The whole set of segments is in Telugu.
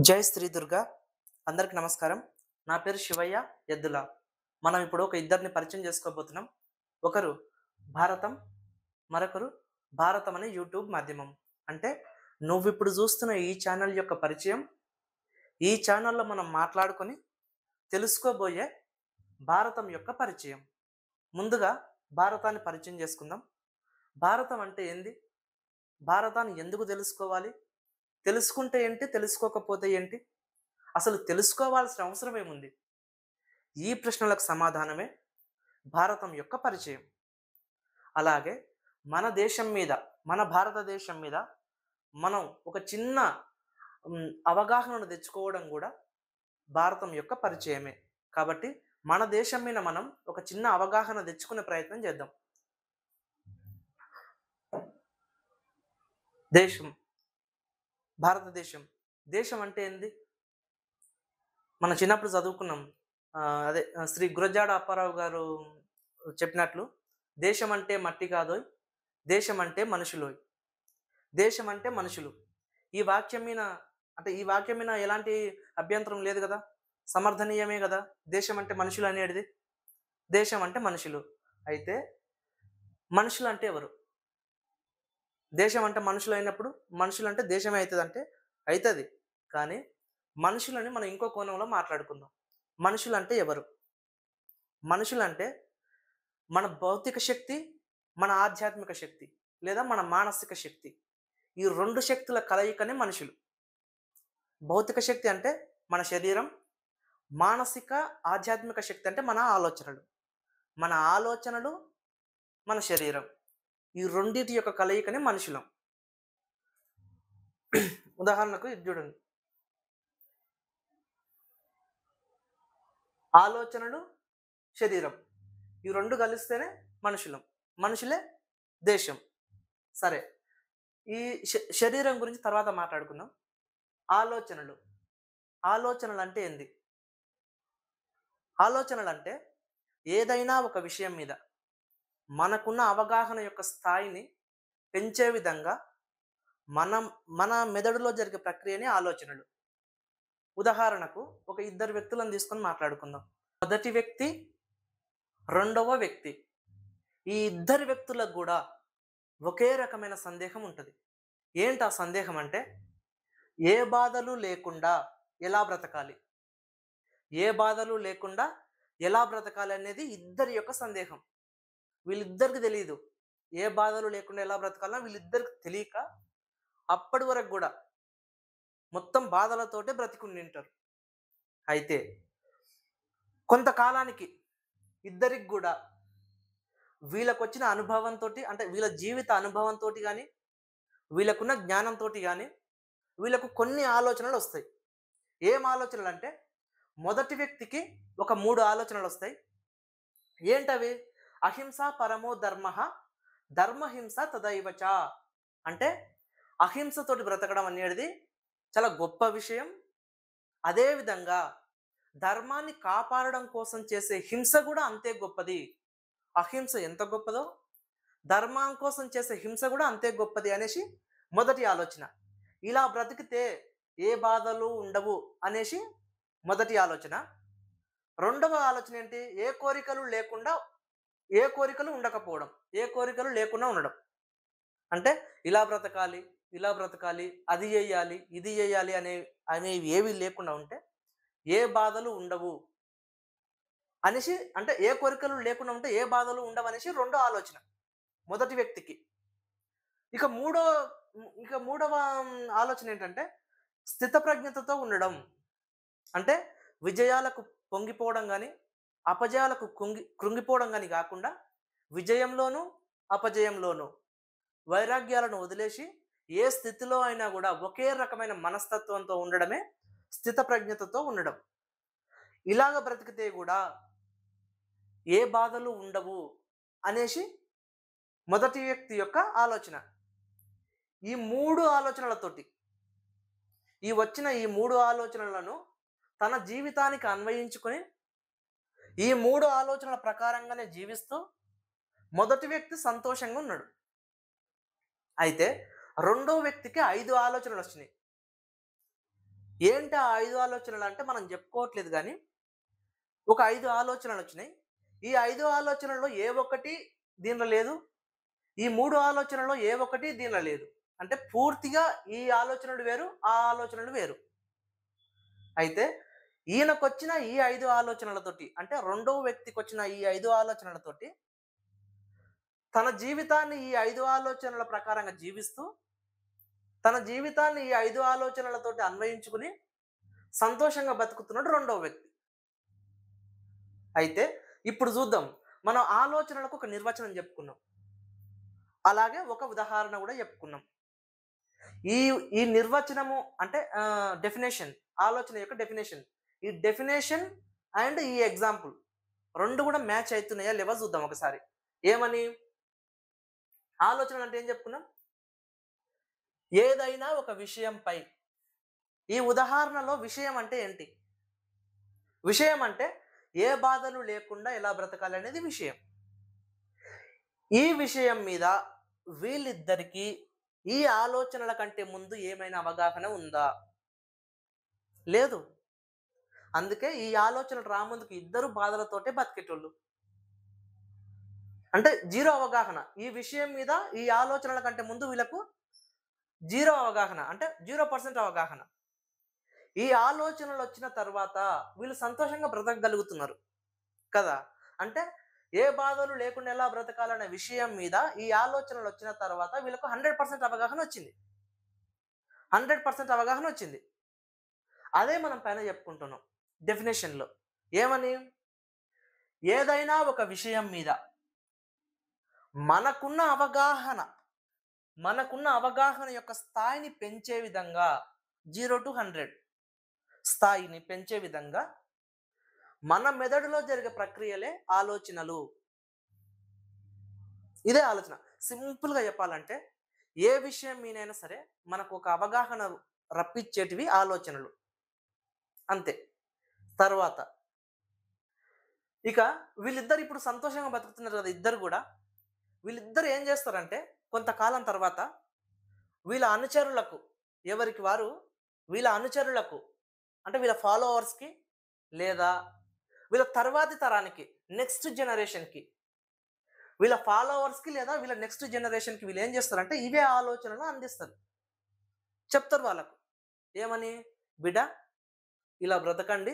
జై శ్రీ దుర్గా. అందరికి నమస్కారం. నా పేరు శివయ్య ఎద్దుల. మనం ఇప్పుడు ఒక ఇద్దరిని పరిచయం చేసుకోబోతున్నాం. ఒకరు భారతం, మరొకరు భారతం అనే యూట్యూబ్ మాధ్యమం. అంటే నువ్విప్పుడు చూస్తున్న ఈ ఛానల్ యొక్క పరిచయం, ఈ ఛానల్‌లో మనం మాట్లాడుకొని తెలుసుకోబోయే భారతం యొక్క పరిచయం. ముందుగా భారతాన్ని పరిచయం చేసుకుందాం. భారతం అంటే ఏంది? భారతాన్ని ఎందుకు తెలుసుకోవాలి? తెలుసుకుంటే ఏంటి? తెలుసుకోకపోతే ఏంటి? అసలు తెలుసుకోవాల్సిన అవసరం ఏముంది? ఈ ప్రశ్నలకు సమాధానమే భారతం యొక్క పరిచయం. అలాగే మన దేశం మీద, మన భారతదేశం మీద మనం ఒక చిన్న అవగాహనను తెచ్చుకోవడం కూడా భారతం యొక్క పరిచయమే. కాబట్టి మన దేశం మీద మనం ఒక చిన్న అవగాహన తెచ్చుకునే ప్రయత్నం చేద్దాం. దేశం, భారతదేశం. దేశం అంటే ఏంది? మనం చిన్నప్పుడు చదువుకున్నాం. శ్రీ గురజాడ అప్పారావు గారు చెప్పినట్లు, దేశం అంటే మట్టి కాదోయ్, దేశం అంటే మనుషులోయ్. దేశం అంటే మనుషులు. ఈ వాక్యం మీద ఈ వాక్యం మీద ఎలాంటి అభ్యంతరం లేదు కదా! సమర్థనీయమే కదా! దేశం అంటే మనుషులు అనేటిది. దేశం అంటే మనుషులు. అయితే మనుషులంటే ఎవరు? దేశం అంటే మనుషులు అయినప్పుడు మనుషులంటే దేశమే అయితదంటే అయితది. కానీ మనుషులని మనం ఇంకో కోణంలో మాట్లాడుకుందాం. మనుషులంటే ఎవరు? మనుషులంటే మన భౌతిక శక్తి, మన ఆధ్యాత్మిక శక్తి లేదా మన మానసిక శక్తి. ఈ 2 శక్తుల కలయికనే మనుషులు. భౌతిక శక్తి అంటే మన శరీరం, మానసిక, ఆధ్యాత్మిక శక్తి అంటే మన ఆలోచనలు. మన ఆలోచనలు, మన శరీరం. ఈ రెండిటి యొక్క కలయికనే మనుషులం. ఉదాహరణకు ఇది చూడండి. ఆలోచనలు, శరీరం. ఈ 2 కలిస్తేనే మనుషులం. మనుషులే దేశం. సరే. ఈ శరీరం గురించి తర్వాత మాట్లాడుకుందాం. ఆలోచనలు. ఆలోచనలు అంటే ఏంది? ఆలోచనలంటే ఏదైనా ఒక విషయం మీద మనకున్న అవగాహన యొక్క స్థాయిని పెంచే విధంగా మన మెదడులో జరిగే ప్రక్రియనే ఆలోచనలు. ఉదాహరణకు ఒక ఇద్దరు వ్యక్తులను తీసుకొని మాట్లాడుకుందాం. మొదటి వ్యక్తి, రెండవ వ్యక్తి. ఈ ఇద్దరు వ్యక్తులకు కూడా ఒకే రకమైన సందేహం ఉంటది. ఏంటి ఆ సందేహం అంటే, ఏ బాధలు లేకుండా ఎలా బ్రతకాలి? ఏ బాధలు లేకుండా ఎలా బ్రతకాలి అనేది ఇద్దరి యొక్క సందేహం. వీళ్ళిద్దరికి తెలీదు. ఏ బాధలు లేకుండా ఎలా బ్రతకాలనో వీళ్ళిద్దరికి తెలియక అప్పటి వరకు గూడా మొత్తం బాధలతోటే బ్రతికుండింటారు. అయితే కొంతకాలానికి ఇద్దరికి గూడా వీళ్ళకొచ్చిన అనుభవంతోటి అంటే వీళ్ళ జీవిత అనుభవంతోటి గాని, వీళ్ళకున్న జ్ఞానంతోటి గాని, వీళ్ళకు కొన్ని ఆలోచనలొస్తాయి. ఏం ఆలోచనలంటే, మొదటి వ్యక్తికి ఒక 3 ఆలోచనలొస్తాయి. ఏంటవి? అహింస పరమో ధర్మః, ధర్మహింస తదైవచ. అంటే అహింసతోటి బ్రతకడం అనేది చాలా గొప్ప విషయం. అదే విధంగా ధర్మాన్ని కాపాడడం కోసం చేసే హింస కూడా అంతే గొప్పది. అహింస ఎంత గొప్పదో, ధర్మం కోసం చేసే హింస కూడా అంతే గొప్పది అనేసి మొదటి ఆలోచన. ఇలా బ్రతికితే ఏ బాధలు ఉండవు అనేసి మొదటి ఆలోచన. రెండవ ఆలోచన ఏంటి? ఏ కోరికలు ఉండకపోవడం. ఏ కోరికలు లేకుండా ఉండడం. అంటే ఇలా బ్రతకాలి, ఇలా బ్రతకాలి, అది జేయాలి, ఇది జేయాలి అనేవి ఏవి లేకుండా ఉంటే ఏ బాధలు ఉండవు అనేసి, అంటే ఏ కోరికలు లేకుండా ఉంటే ఏ బాధలు ఉండవనేసి రెండో ఆలోచన మొదటి వ్యక్తికి. ఇక మూడో ఇక మూడవ ఆలోచన ఏంటంటే స్థితప్రజ్ఞతతో ఉండడం. అంటే విజయాలకు పొంగిపోవడం గాని, అపజయాలకు కృంగిపోవడం గాని గాకుండా విజయంలోనూ, అపజయంలోనూ వైరాగ్యాలను వదిలేసి ఏ స్థితిలో అయినా గూడా ఒకే రకమైన మనస్తత్వంతో ఉండడమే స్థితప్రజ్ఞతతో ఉండడం. ఇలాగ బ్రతికితే గూడా ఏ బాధలు ఉండవు అనేసి మొదటి వ్యక్తి యొక్క ఆలోచన. ఈ 3 ఆలోచనలతోటి ఈ 3 ఆలోచనలను తన జీవితానికి అన్వయించుకొని ఈ 3 ఆలోచనల ప్రకారంగానే జీవిస్తూ మొదటి వ్యక్తి సంతోషంగా ఉన్నాడు. అయితే రెండో వ్యక్తికి 5 ఆలోచనలొచ్చినాయి. ఏంటి ఆ 5 ఆలోచనలు అంటే మనం చెప్పుకోవట్లేదు గానీ, ఒక 5 ఆలోచనలొచ్చినాయి. ఈ 5 ఆలోచనల్లో ఏ ఒక్కటి దీనిలో లేదు. ఈ 3 ఆలోచనల్లో ఏ ఒక్కటి దీనిలో లేదు. అంటే పూర్తిగా ఈ ఆలోచనలు వేరు, ఆ ఆలోచనలు వేరు. అయితే ఈయనకొచ్చిన ఈ 5 ఆలోచనలతోటి అంటే రెండో వ్యక్తికొచ్చిన ఈ 5 ఆలోచనలతోటి తన జీవితాన్ని ఈ 5 ఆలోచనల ప్రకారంగా జీవిస్తూ, తన జీవితాన్ని ఈ 5 ఆలోచనలతోటి అన్వయించుకుని సంతోషంగా బతుకుతున్నాడు రెండో వ్యక్తి. అయితే ఇప్పుడు చూద్దాం. మనం ఆలోచనలకు ఒక నిర్వచనం చెప్పుకున్నాం. అలాగే ఒక ఉదాహరణ కూడా చెప్పుకున్నాం. ఈ ఈ నిర్వచనము అంటే డెఫినిషన్ ఆలోచన యొక్క డెఫినిషన్. ఈ డెఫినిషన్ అండ్ ఈ ఎగ్జాంపుల్ 2 కూడా మ్యాచ్ అయితున్నాయా లేవా చూద్దాం ఒకసారి. ఏమని? ఆలోచన అంటే ఏం చెప్పుకున్నాం? ఏదైనా ఒక విషయంపై ఈ ఉదాహరణలో విషయం అంటే ఏంటి? విషయం అంటే ఏ బాధలు లేకుండా ఎలా బ్రతకాలి అనేది విషయం. ఈ విషయం మీద వీళ్ళిద్దరికీ ఈ ఆలోచనల కంటే ముందు ఏమైనా అవగాహన ఉందా? లేదు. అందుకే ఈ ఆలోచనలు రాముందుకు ఇద్దరు బాధలతోటే బతికేటోళ్ళు. అంటే జీరో అవగాహన. ఈ విషయం మీద ఈ ఆలోచనల కంటే ముందు వీళ్ళకు జీరో అవగాహన. అంటే 0% అవగాహన. ఈ ఆలోచనలొచ్చిన తర్వాత వీళ్ళు సంతోషంగా బ్రతకగలుగుతున్నారు. కదా! అంటే ఏ బాధలు లేకుండా ఎలా బ్రతకాలనే విషయం మీద ఈ ఆలోచనలొచ్చిన తర్వాత వీళ్ళకు 100% అవగాహనొచ్చింది. 100% అవగాహనొచ్చింది. అదే మనం పైన చెప్పుకుంటున్నాం డెఫినిషన్‌లో. ఏమని? ఏదైనా ఒక విషయం మీద మనకున్న అవగాహన, మనకున్న అవగాహన యొక్క స్థాయిని పెంచే విధంగా 0-100 స్థాయిని పెంచే విధంగా మన మెదడులో జరిగే ప్రక్రియలే ఆలోచనలు. ఇదే ఆలోచన. సింపుల్‌గా చెప్పాలంటే ఏ విషయం మీదైనా సరే మనకు ఒక అవగాహన రప్పించేటివి ఆలోచనలు. అంతే. తర్వాత ఇక వీళ్ళిద్దరు ఇప్పుడు సంతోషంగా బతుకుతున్నారు కదా! ఇద్దరు గూడా. వీళ్ళిద్దరు ఏం చేస్తారంటే కొంతకాలం తర్వాత వీళ్ళ అనుచరులకు ఎవరికి వారు వీళ్ళ అనుచరులకు అంటే వీళ్ళ ఫాలోవర్స్‌కి లేదా వీళ్ళ తర్వాతి తరానికి నెక్స్ట్ జనరేషన్‌కి వీళ్ళ ఫాలోవర్స్‌కి లేదా వీళ్ళ నెక్స్ట్ జనరేషన్‌కి వీళ్ళు ఏం చేస్తారంటే ఇవే ఆలోచనలు అందిస్తారు. చెప్తారు వాళ్ళకు. ఏమని? బిడ్డ ఇలా బ్రతకండి.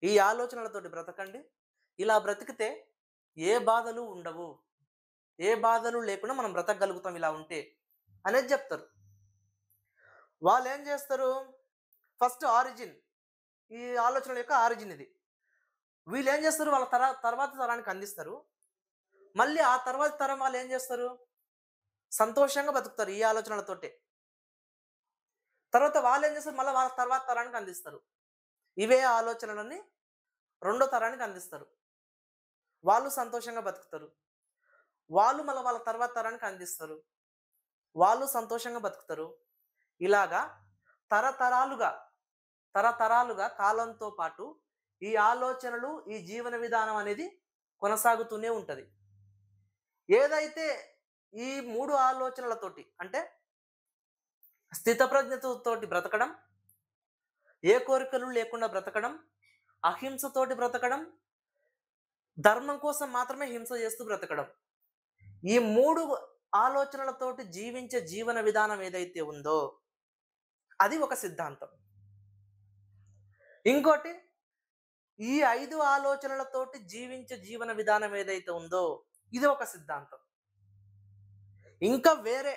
ఈ ఆలోచనలతోటి బ్రతకండి. ఇలా బ్రతికితే ఏ బాధలు ఉండవు. ఏ బాధలు లేకుండా మనం బ్రతకగలుగుతాం ఇలా ఉంటే అనేది చెప్తారు. వాళ్ళేం చేస్తారు? ఫస్ట్ ఆరిజిన్ ఈ ఆలోచనల యొక్క ఆరిజిన్ ఇది. వీళ్ళేం చేస్తారు? వాళ్ళ తర్వాత తరానికి అందిస్తారు. మళ్ళీ ఆ తర్వాతి తరం వాళ్ళేం చేస్తారు? సంతోషంగా బతుకుతారు ఈ ఆలోచనలతోటే. తర్వాత వాళ్ళేం చేస్తారు? మళ్ళా వాళ్ళ తర్వాత తరానికి అందిస్తారు. ఇవే ఆలోచనలని రెండో తరానికి అందిస్తారు. వాళ్ళు సంతోషంగా బతుకుతారు. వాళ్ళు మళ్ళా వాళ్ళ తర్వాత తరానికి అందిస్తారు. వాళ్ళు సంతోషంగా బతుకుతారు. ఇలాగా తరతరాలుగా, తరతరాలుగా కాలంతో పాటు ఈ ఆలోచనలు, ఈ జీవన విధానం అనేది కొనసాగుతూనే ఉంటది. ఏదైతే ఈ 3 ఆలోచనలతోటి అంటే స్థితప్రజ్ఞతతోటి బ్రతకడం, ఏ కోరికలు లేకుండా బ్రతకడం, అహింసతోటి బ్రతకడం, ధర్మం కోసం మాత్రమే హింస చేస్తూ బ్రతకడం. ఈ 3 ఆలోచనలతోటి జీవించే జీవన విధానం ఏదైతే ఉందో అది ఒక సిద్ధాంతం. ఇంకోటి ఈ 5 ఆలోచనలతోటి జీవించే జీవన విధానం ఏదైతే ఉందో ఇది ఒక సిద్ధాంతం. ఇంకా వేరే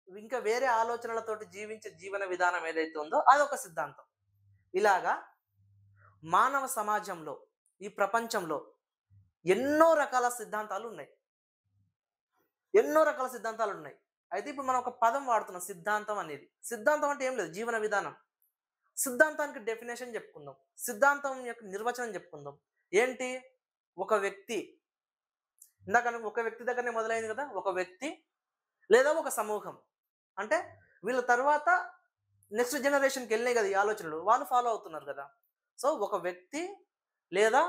ఇంకా వేరే ఆలోచనలతోటి జీవించే జీవన విధానం ఏదైతే ఉందో అదొక సిద్ధాంతం. ఇలాగా మానవ సమాజంలో, ఈ ప్రపంచంలో ఎన్నో రకాల సిద్ధాంతాలున్నాయి. ఎన్నో రకాల సిద్ధాంతాలున్నాయి. అయితే ఇప్పుడు మనం ఒక పదం వాడుతున్నాం సిద్ధాంతం అనేది. సిద్ధాంతం అంటే ఏం లేదు జీవన విధానం. సిద్ధాంతానికి డెఫినిషన్ చెప్పుకుందాం. సిద్ధాంతం యొక్క నిర్వచనం చెప్పుకుందాం. ఏంటి? ఒక వ్యక్తి ఇందాక ఒక వ్యక్తి దగ్గరనే మొదలైంది కదా! ఒక వ్యక్తి లేదా ఒక సమూహం. అంటే వీళ్ళ తర్వాత నెక్స్ట్ జనరేషన్‌కి ఎళ్ళినాయి కదా! ఈ ఆలోచనలు. వాళ్ళు ఫాలో అవుతున్నారు కదా! సో, ఒక వ్యక్తి లేదా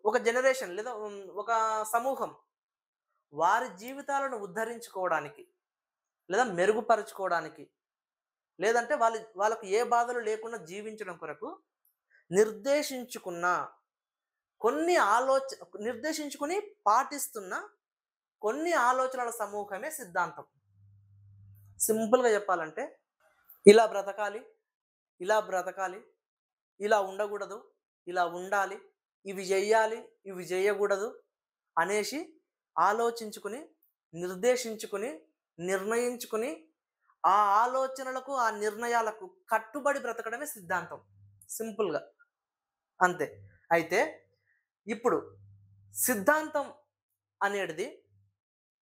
ఒక జనరేషన్ లేదా ఒక సమూహం వారి జీవితాలను ఉద్ధరించుకోవడానికి లేదా మెరుగుపరుచుకోవడానికి లేదంటే వాళ్ళకు ఏ బాధలు లేకుండా జీవించడం కొరకు నిర్దేశించుకున్న కొన్ని నిర్దేశించుకుని పాటిస్తున్న కొన్ని ఆలోచనల సమూహమే సిద్ధాంతం. సింపుల్‌గా చెప్పాలంటే ఇలా బ్రతకాలి, ఇలా బ్రతకాలి, ఇలా ఉండకూడదు, ఇలా ఉండాలి, ఇవి జెయ్యాలి, ఇవి జెయ్యకూడదు అనేసి ఆలోచించుకుని, నిర్దేశించుకుని, నిర్ణయించుకుని, ఆ ఆలోచనలకు, ఆ నిర్ణయాలకు కట్టుబడి బ్రతకడమే సిద్ధాంతం. సింపుల్‌గా. అంతే. అయితే ఇప్పుడు సిద్ధాంతం అనేటిది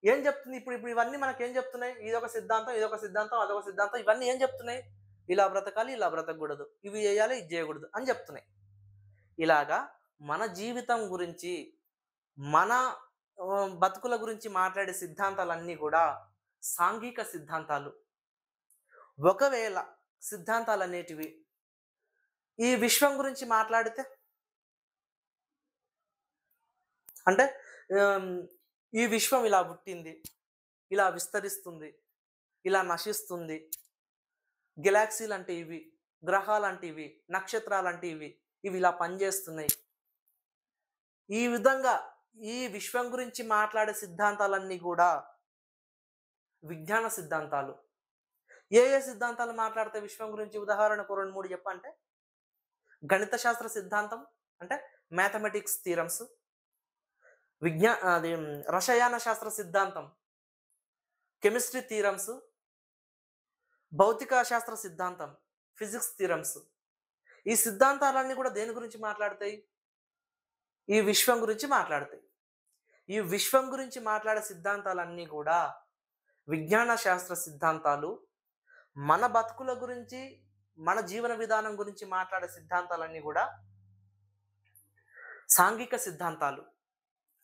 ఏం చెప్తుంది? ఇప్పుడు ఇప్పుడు ఇవన్నీ మనకేం చెప్తున్నాయి? ఇదొక సిద్ధాంతం, ఇదొక సిద్ధాంతం, అదొక సిద్ధాంతం. ఇవన్నీ ఏం చెప్తున్నాయి? ఇలా బ్రతకాలి, ఇలా బ్రతకూడదు. ఇవి చేయాలి, ఇది చేయకూడదు అని చెప్తున్నాయి. ఇలాగా మన జీవితం గురించి, మన బతుకుల గురించి మాట్లాడే సిద్ధాంతాలన్నీ కూడా సాంఘిక సిద్ధాంతాలు. ఒకవేళ సిద్ధాంతాలనేటివి ఈ విశ్వం గురించి మాట్లాడితే అంటే ఈ విశ్వం ఇలా పుట్టింది, ఇలా విస్తరిస్తుంది, ఇలా నశిస్తుంది. గెలాక్సీలంటే ఇవి, గ్రహాలంటే ఇవి, నక్షత్రాలంటే ఇవి, ఇవి ఇలా పనిచేస్తున్నాయి. ఈ విధంగా ఈ విశ్వం గురించి మాట్లాడే సిద్ధాంతాలన్నీ కూడా విజ్ఞాన సిద్ధాంతాలు. ఏ ఏ సిద్ధాంతాలు మాట్లాడితే విశ్వం గురించి ఉదాహరణకు 2, 3 చెప్పంటే గణిత శాస్త్ర సిద్ధాంతం అంటే మ్యాథమెటిక్స్ థీరమ్స్, అది రసాయన శాస్త్ర సిద్ధాంతం కెమిస్ట్రీ థీరమ్స్, భౌతిక శాస్త్ర సిద్ధాంతం ఫిజిక్స్ థీరమ్స్. ఈ సిద్ధాంతాలన్నీ కూడా దేని గురించి మాట్లాడతాయి? ఈ విశ్వం గురించి మాట్లాడతాయి. ఈ విశ్వం గురించి మాట్లాడే సిద్ధాంతాలన్నీ కూడా విజ్ఞాన శాస్త్ర సిద్ధాంతాలు. మన బతుకుల గురించి, మన జీవన విధానం గురించి మాట్లాడే సిద్ధాంతాలన్నీ కూడా సాంఘిక సిద్ధాంతాలు.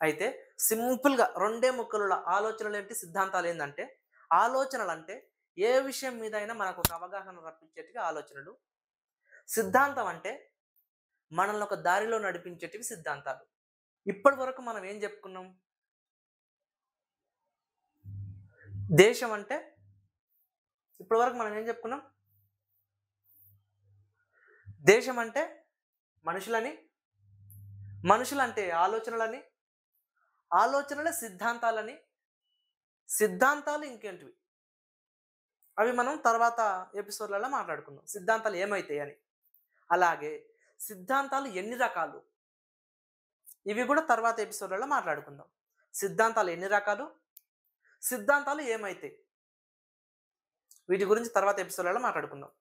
అయితే సింపుల్‌గా 2 ముక్కలలో ఆలోచనలు ఏంటి, సిద్ధాంతాలు ఏందంటే, ఆలోచనలు అంటే ఏ విషయం మీదైనా మనకు ఒక అవగాహన రప్పించేటివి ఆలోచనలు. సిద్ధాంతం అంటే మనల్ని ఒక దారిలో నడిపించేటివి సిద్ధాంతాలు. ఇప్పటి వరకు మనం ఏం చెప్పుకున్నాం? దేశం అంటే ఇప్పటి వరకు మనం ఏం చెప్పుకున్నాం? దేశం అంటే మనుషులని, మనుషులంటే ఆలోచనలని, ఆలోచనలే సిద్ధాంతాలని, సిద్ధాంతాలు ఇంకేంటివి అవి మనం తర్వాత ఎపిసోడ్లలో మాట్లాడుకుందాం. సిద్ధాంతాలు ఏమైతాయి అని. అలాగే సిద్ధాంతాలు ఎన్ని రకాలు ఇవి కూడా తర్వాత ఎపిసోడ్లలో మాట్లాడుకుందాం. సిద్ధాంతాలు ఎన్ని రకాలు, సిద్ధాంతాలు ఏమైతాయి వీటి గురించి తర్వాత ఎపిసోడ్లలో మాట్లాడుకుందాం.